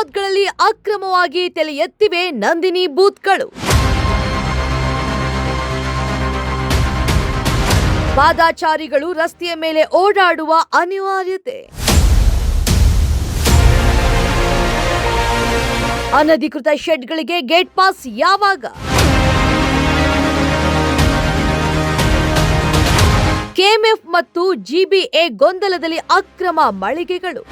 ಫುಟ್ಪಾತ್ಗಳಲ್ಲಿ ಅಕ್ರಮವಾಗಿ ತಲೆ ಎತ್ತಿವೆ ನಂದಿನಿ ಬೂತ್ಗಳು. ಪಾದಾಚಾರಿಗಳು ರಸ್ತೆಯ ಮೇಲೆ ಓಡಾಡುವ ಅನಿವಾರ್ಯತೆ. ಅನಧಿಕೃತ ಶೆಡ್ಗಳಿಗೆ ಗೇಟ್ ಪಾಸ್ ಯಾವಾಗ? ಕೆಎಂಎಫ್ ಮತ್ತು ಜಿಬಿಎ ಗೊಂದಲದಲ್ಲಿ ಅಕ್ರಮ ಮಳಿಗೆಗಳು.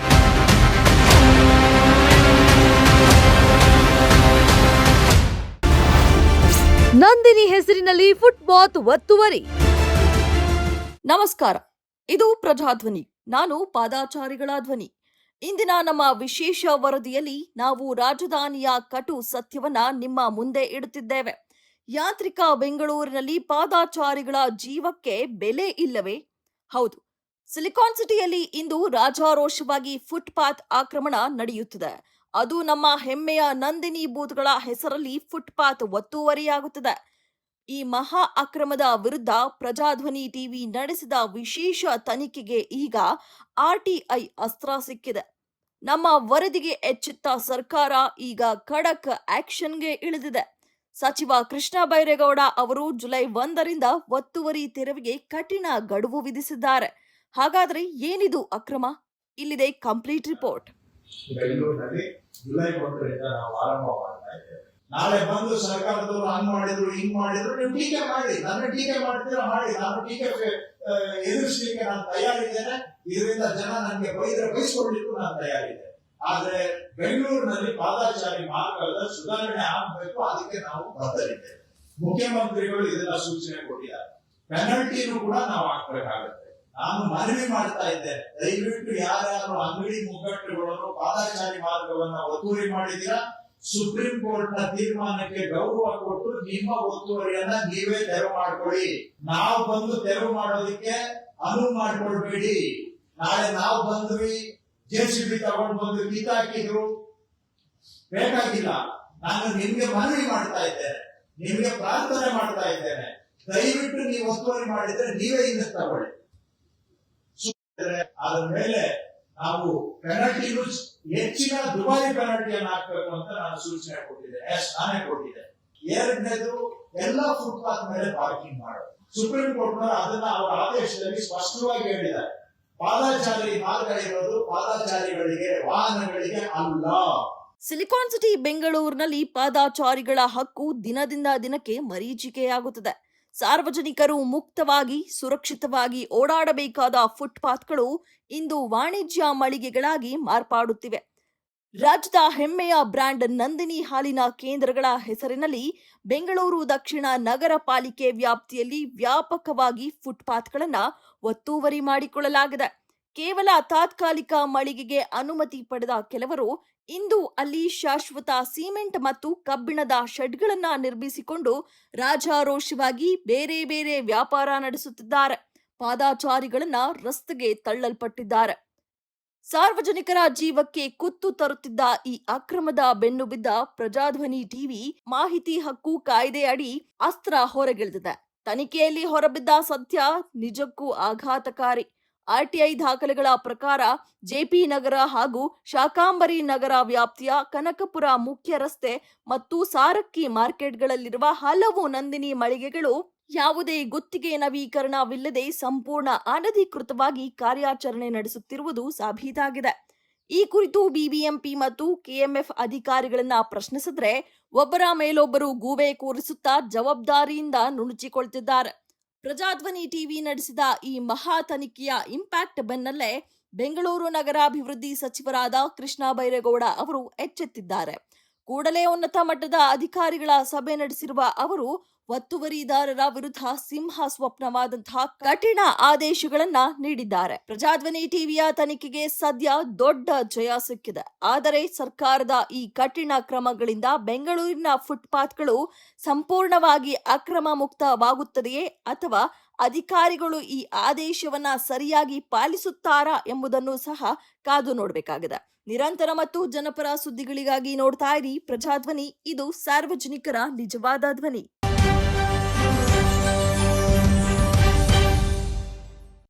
ನಂದಿನಿ ಹೆಸರಿನಲ್ಲಿ ಫುಟ್ಪಾತ್ ಒತ್ತುವರಿ. ನಮಸ್ಕಾರ, ಇದು ಪ್ರಜಾಧ್ವನಿ. ನಾನು ಪಾದಾಚಾರಿಗಳ ಧ್ವನಿ. ಇಂದಿನ ನಮ್ಮ ವಿಶೇಷ ವರದಿಯಲ್ಲಿ ನಾವು ರಾಜಧಾನಿಯ ಕಟು ಸತ್ಯವನ್ನ ನಿಮ್ಮ ಮುಂದೆ ಇಡುತ್ತಿದ್ದೇವೆ. ಯಾಂತ್ರಿಕ ಬೆಂಗಳೂರಿನಲ್ಲಿ ಪಾದಾಚಾರಿಗಳ ಜೀವಕ್ಕೆ ಬೆಲೆ ಇಲ್ಲವೇ? ಹೌದು, ಸಿಲಿಕಾನ್ ಸಿಟಿಯಲ್ಲಿ ಇಂದು ರಾಜಾರೋಷವಾಗಿ ಫುಟ್ಪಾತ್ ಆಕ್ರಮಣ ನಡೆಯುತ್ತಿದೆ. ಅದು ನಮ್ಮ ಹೆಮ್ಮೆಯ ನಂದಿನಿ ಬೂತ್ಗಳ ಹೆಸರಲ್ಲಿ ಫುಟ್ಪಾತ್ ಒತ್ತುವರಿಯಾಗುತ್ತದೆ. ಈ ಮಹಾ ಅಕ್ರಮದ ವಿರುದ್ಧ ಪ್ರಜಾಧ್ವನಿ ಟಿವಿ ನಡೆಸಿದ ವಿಶೇಷ ತನಿಖೆಗೆ ಈಗ ಆರ್ಟಿಐ ಅಸ್ತ್ರ ಸಿಕ್ಕಿದೆ. ನಮ್ಮ ವರದಿಗೆ ಎಚ್ಚೆತ್ತ ಸರ್ಕಾರ ಈಗ ಖಡಕ್ ಆಕ್ಷನ್ಗೆ ಇಳಿದಿದೆ. ಸಚಿವ ಕೃಷ್ಣ ಬೈರೇಗೌಡ ಅವರು ಜುಲೈ 1ರಿಂದ ಒತ್ತುವರಿ ತೆರವಿಗೆ ಕಠಿಣ ಗಡುವು ವಿಧಿಸಿದ್ದಾರೆ. ಹಾಗಾದ್ರೆ ಏನಿದು ಅಕ್ರಮ? ಇಲ್ಲಿದೆ ಕಂಪ್ಲೀಟ್ ರಿಪೋರ್ಟ್. ಬೆಂಗಳೂರಿನಲ್ಲಿ ಜುಲೈ 1ರಿಂದ ನಾವು ಆರಂಭ ಮಾಡ್ತಾ ಇದ್ದೇವೆ. ನಾಳೆ ಬಂದು ಸರ್ಕಾರದವರು ಹಂಗ್ ಮಾಡಿದ್ರು ಹಿಂಗ್ ಮಾಡಿದ್ರು, ನೀವು ಟೀಕೆ ಮಾಡಿ, ನನ್ನ ಟೀಕೆ ಮಾಡ್ತೀರಾ ಮಾಡಿ, ನಾನು ಟೀಕೆ ಎದುರಿಸಲಿಕ್ಕೆ ನಾನು ತಯಾರಿದ್ದೇನೆ. ಇದರಿಂದ ಜನ ನನಗೆ ಬೈಸ್ಕೊಳ್ಳಿಕ್ಕೂ ನಾನು ತಯಾರಿದ್ದೇನೆ. ಆದ್ರೆ ಬೆಂಗಳೂರಿನಲ್ಲಿ ಪಾದಾಚಾರಿ ಮಾರ್ಗದ ಸುಧಾರಣೆ ಆಗಬೇಕು, ಅದಕ್ಕೆ ನಾವು ಬದ್ಧರಿದ್ದೇವೆ. ಮುಖ್ಯಮಂತ್ರಿಗಳು ಇದೆಲ್ಲ ಸೂಚನೆ ಕೊಟ್ಟಿದ್ದಾರೆ. ಪೆನಲ್ಟಿನೂ ಕೂಡ ನಾವು ಹಾಕ್ಬೇಕಾಗುತ್ತೆ. ನಾನು ಮನವಿ ಮಾಡ್ತಾ ಇದ್ದೇನೆ, ದಯವಿಟ್ಟು ಯಾರ್ಯಾರು ಅಂಗಡಿ ಮುಗ್ಗಟ್ಟುಗಳನ್ನು ಪಾದಾಚಾರಿ ಮಾರ್ಗವನ್ನ ಒತ್ತುವರಿ ಮಾಡಿದೀರಾ, ಸುಪ್ರೀಂ ಕೋರ್ಟ್ ನ ತೀರ್ಮಾನಕ್ಕೆ ಗೌರವ ಕೊಟ್ಟು ನಿಮ್ಮ ಒತ್ತುವರಿಯನ್ನ ನೀವೇ ತೆರವು ಮಾಡ್ಕೊಳ್ಳಿ. ನಾವು ಬಂದು ತೆರವು ಮಾಡೋದಕ್ಕೆ ಅನುವು ಮಾಡ್ಕೊಳ್ಬೇಡಿ. ನಾಳೆ ನಾವು ಬಂದ್ವಿ, ಜೆಸಿಬಿ ತಗೊಂಡು ಬಂದು ಕಿತ್ತಾಕಿದ್ರು, ಬೇಕಾಗಿಲ್ಲ. ನಾನು ನಿಮ್ಗೆ ಮನವಿ ಮಾಡ್ತಾ ಇದ್ದೇನೆ, ನಿಮ್ಗೆ ಪ್ರಾರ್ಥನೆ ಮಾಡ್ತಾ ಇದ್ದೇನೆ, ದಯವಿಟ್ಟು ನೀವು ಒತ್ತುವರಿ ಮಾಡಿದ್ರೆ ನೀವೇ ಹಿಂದೆ ತಗೊಳ್ಳಿ. ಅದ್ರ ಮೇಲೆ ನಾವು ಪೆನಲ್ಟಿ ಹೆಚ್ಚಿನ ದುಬಾರಿ ಪೆನಲ್ಟಿಯನ್ನು ಹಾಕಬೇಕು ಅಂತ ನಾನು ಸೂಚನೆ ಕೊಟ್ಟಿದ್ದೆ, ನಾನೇ ಕೊಟ್ಟಿದ್ದೆ. ಎರಡನೇದು, ಎಲ್ಲ ಫುಟ್ಪಾತ್ ಮೇಲೆ ಪಾರ್ಕಿಂಗ್ ಮಾಡೋದು. ಸುಪ್ರೀಂ ಕೋರ್ಟ್ ಅದನ್ನ ಅವರ ಆದೇಶದಲ್ಲಿ ಸ್ಪಷ್ಟವಾಗಿ ಹೇಳಿದ್ದಾರೆ. ಪಾದಾಚಾರಿ ಮಾರ್ಗ ಇರೋದು ಪಾದಾಚಾರಿಗಳಿಗೆ, ವಾಹನಗಳಿಗೆ ಅಲ್ಲ. ಸಿಲಿಕಾನ್ ಸಿಟಿ ಬೆಂಗಳೂರಿನಲ್ಲಿ ಪಾದಾಚಾರಿಗಳ ಹಕ್ಕು ದಿನದಿಂದ ದಿನಕ್ಕೆ ಮರೀಚಿಕೆಯಾಗುತ್ತದೆ. ಸಾರ್ವಜನಿಕರು ಮುಕ್ತವಾಗಿ ಸುರಕ್ಷಿತವಾಗಿ ಓಡಾಡಬೇಕಾದ ಫುಟ್ಪಾತ್ಗಳು ಇಂದು ವಾಣಿಜ್ಯ ಮಳಿಗೆಗಳಾಗಿ ಮಾರ್ಪಾಡುತ್ತಿವೆ. ರಾಜ್ಯದ ಹೆಮ್ಮೆಯ ಬ್ರ್ಯಾಂಡ್ ನಂದಿನಿ ಹಾಲಿನ ಕೇಂದ್ರಗಳ ಹೆಸರಿನಲ್ಲಿ ಬೆಂಗಳೂರು ದಕ್ಷಿಣ ನಗರ ಪಾಲಿಕೆ ವ್ಯಾಪ್ತಿಯಲ್ಲಿ ವ್ಯಾಪಕವಾಗಿ ಫುಟ್ಪಾತ್ಗಳನ್ನು ಒತ್ತುವರಿ ಮಾಡಿಕೊಳ್ಳಲಾಗಿದೆ. ಕೇವಲ ತಾತ್ಕಾಲಿಕ ಮಳಿಗೆಗೆ ಅನುಮತಿ ಪಡೆದ ಕೆಲವರು ಇಂದು ಅಲ್ಲಿ ಶಾಶ್ವತ ಸಿಮೆಂಟ್ ಮತ್ತು ಕಬ್ಬಿಣದ ಶೆಡ್ಗಳನ್ನ ನಿರ್ಮಿಸಿಕೊಂಡು ರಾಜಾರೋಷವಾಗಿ ಬೇರೆ ಬೇರೆ ವ್ಯಾಪಾರ ನಡೆಸುತ್ತಿದ್ದಾರೆ. ಪಾದಾಚಾರಿಗಳನ್ನ ರಸ್ತೆಗೆ ತಳ್ಳಲ್ಪಟ್ಟಿದ್ದಾರೆ. ಸಾರ್ವಜನಿಕರ ಜೀವಕ್ಕೆ ಕುತ್ತು ತರುತ್ತಿದ್ದ ಈ ಅಕ್ರಮದ ಬೆನ್ನು ಬಿದ್ದ ಪ್ರಜಾಧ್ವನಿ ಟಿವಿ ಮಾಹಿತಿ ಹಕ್ಕು ಕಾಯ್ದೆ ಅಡಿ ಅಸ್ತ್ರ ಹೊರಗಿಳಿದಿದೆ. ತನಿಖೆಯಲ್ಲಿ ಹೊರಬಿದ್ದ ಸತ್ಯ ನಿಜಕ್ಕೂ ಆಘಾತಕಾರಿ. ಆರ್ಟಿಐ ದಾಖಲೆಗಳ ಪ್ರಕಾರ ಜೆಪಿ ನಗರ ಹಾಗೂ ಶಾಕಾಂಬರಿ ನಗರ ವ್ಯಾಪ್ತಿಯ ಕನಕಪುರ ಮುಖ್ಯ ರಸ್ತೆ ಮತ್ತು ಸಾರಕ್ಕಿ ಮಾರ್ಕೆಟ್ಗಳಲ್ಲಿರುವ ಹಲವು ನಂದಿನಿ ಮಳಿಗೆಗಳು ಯಾವುದೇ ಗುತ್ತಿಗೆ ನವೀಕರಣವಿಲ್ಲದೆ ಸಂಪೂರ್ಣ ಅನಧಿಕೃತವಾಗಿ ಕಾರ್ಯಾಚರಣೆ ನಡೆಸುತ್ತಿರುವುದು ಸಾಬೀತಾಗಿದೆ. ಈ ಕುರಿತು ಬಿಬಿಎಂಪಿ ಮತ್ತು ಕೆಎಂಎಫ್ ಅಧಿಕಾರಿಗಳನ್ನ ಪ್ರಶ್ನಿಸಿದ್ರೆ ಒಬ್ಬರ ಮೇಲೊಬ್ಬರು ಗೂಬೆ ಕೂರಿಸುತ್ತಾ ಜವಾಬ್ದಾರಿಯಿಂದ ನುಣುಚಿಕೊಳ್ತಿದ್ದಾರೆ. ಪ್ರಜಾಧ್ವನಿ ಟಿವಿ ನಡೆಸಿದ ಈ ಮಹಾ ತನಿಖೆಯ ಇಂಪ್ಯಾಕ್ಟ್ ಬೆನ್ನಲ್ಲೇ ಬೆಂಗಳೂರು ನಗರಾಭಿವೃದ್ಧಿ ಸಚಿವರಾದ ಕೃಷ್ಣ ಬೈರೇಗೌಡ ಅವರು ಎಚ್ಚೆತ್ತಿದ್ದಾರೆ. ಕೂಡಲೇ ಉನ್ನತ ಮಟ್ಟದ ಅಧಿಕಾರಿಗಳ ಸಭೆ ನಡೆಸಿರುವ ಅವರು ಒತ್ತುವರಿದಾರರ ವಿರುದ್ಧ ಸಿಂಹ ಸ್ವಪ್ನವಾದಂತಹ ಕಠಿಣ ಆದೇಶಗಳನ್ನ ನೀಡಿದ್ದಾರೆ. ಪ್ರಜಾಧ್ವನಿ ಟಿವಿಯ ತನಿಖೆಗೆ ಸದ್ಯ ದೊಡ್ಡ ಜಯ ಸಿಕ್ಕಿದೆ. ಆದರೆ ಸರ್ಕಾರದ ಈ ಕಠಿಣ ಕ್ರಮಗಳಿಂದ ಬೆಂಗಳೂರಿನ ಫುಟ್ಪಾತ್ಗಳು ಸಂಪೂರ್ಣವಾಗಿ ಅಕ್ರಮ ಮುಕ್ತವಾಗುತ್ತದೆಯೇ ಅಥವಾ ಅಧಿಕಾರಿಗಳು ಈ ಆದೇಶವನ್ನ ಸರಿಯಾಗಿ ಪಾಲಿಸುತ್ತಾರಾ ಎಂಬುದನ್ನು ಸಹ ಕಾದು ನೋಡಬೇಕಾಗಿದೆ. ನಿರಂತರ ಮತ್ತು ಜನಪರ ಸುದ್ದಿಗಳಿಗಾಗಿ ನೋಡ್ತಾ ಇರಿ ಪ್ರಜಾಧ್ವನಿ. ಇದು ಸಾರ್ವಜನಿಕರ ನಿಜವಾದ ಧ್ವನಿ.